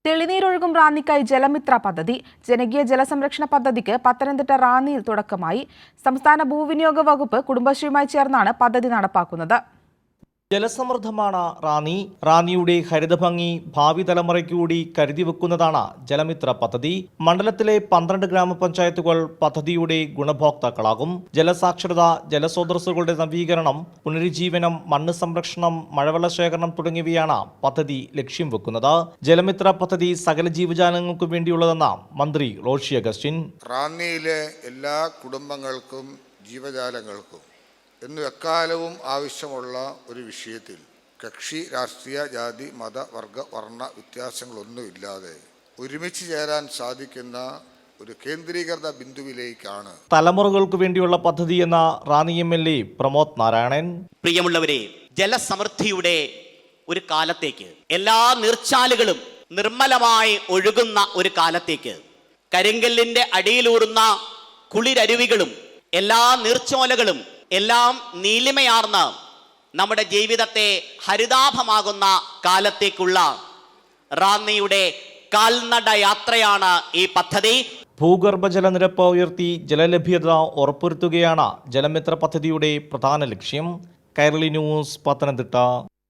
തെളിനീരൊഴുകും റാന്നിക്കായി ജലമിത്ര പദ്ധതി. ജനകീയ ജലസംരക്ഷണ പദ്ധതിക്ക് പത്തനംതിട്ട റാന്നിയിൽ തുടക്കമായി. സംസ്ഥാന ഭൂവിനിയോഗ വകുപ്പ് കുടുംബശ്രീയുമായി ചേർന്നാണ് പദ്ധതി നടപ്പാക്കുന്നത്. ജലസമൃദ്ധമാണ് റാന്നി. റാന്നിയുടെ ഹരിതഭംഗി ഭാവി തലമുറയ്ക്ക് കൂടി കരുതി വെക്കുന്നതാണ് ജലമിത്ര പദ്ധതി. മണ്ഡലത്തിലെ 12 ഗ്രാമപഞ്ചായത്തുകൾ പദ്ധതിയുടെ ഗുണഭോക്താക്കളാകും. ജലസാക്ഷരത, ജലസ്രോതസ്സുകളുടെ നവീകരണം, പുനരുജ്ജീവനം, മണ്ണ് സംരക്ഷണം, മഴവെള്ള ശേഖരണം തുടങ്ങിയവയാണ് പദ്ധതി ലക്ഷ്യം വെക്കുന്നത്. ജലമിത്ര പദ്ധതി സകല ജീവജാലങ്ങൾക്കും വേണ്ടിയുള്ളതെന്ന് മന്ത്രി റോഷി അഗസ്റ്റിൻ. റാന്നിയിലെ എല്ലാ കുടുംബങ്ങൾക്കും ജീവജാലങ്ങൾക്കും എന്ന് എക്കാലവും ആവശ്യമുള്ള ഒരു വിഷയത്തിൽ കക്ഷി, രാഷ്ട്രീയ, ജാതി, മത, വർഗ, വർണ്ണ വ്യത്യാസങ്ങളൊന്നുമില്ലാതെ ഒരുമിച്ച് ചേരാൻ സാധിക്കുന്ന ഒരു കേന്ദ്രീകൃത ബിന്ദുവിലേക്കാണ് തലമുറകൾക്ക് വേണ്ടിയുള്ള പദ്ധതി എന്ന റാന്നി MLA പ്രമോദ് നാരായണൻ. പ്രിയമുള്ളവരെ, ജലസമൃദ്ധിയുടെ ഒരു കാലത്തേക്ക്, എല്ലാ നീർച്ചാലുകളും നിർമ്മലമായി ഒഴുകുന്ന ഒരു കാലത്തേക്ക്, കരിങ്കല്ലിന്റെ അടിയിലൂറുന്ന കുളിരരുവികളും എല്ലാ നീർച്ചോലകളും എല്ലാം നീലിമയാർന്ന് നമ്മുടെ ജീവിതത്തെ ഹരിതാഭമാകുന്ന കാലത്തേക്കുള്ള റാന്നിയുടെ കാൽനട യാത്രയാണ് ഈ പദ്ധതി. ഭൂഗർഭജലനിരപ്പ് ഉയർത്തി ജലലഭ്യത ഉറപ്പുവരുത്തുകയാണ് ജലമിത്ര പദ്ധതിയുടെ പ്രധാന ലക്ഷ്യം. കൈരളി ന്യൂസ്, പത്തനംതിട്ട.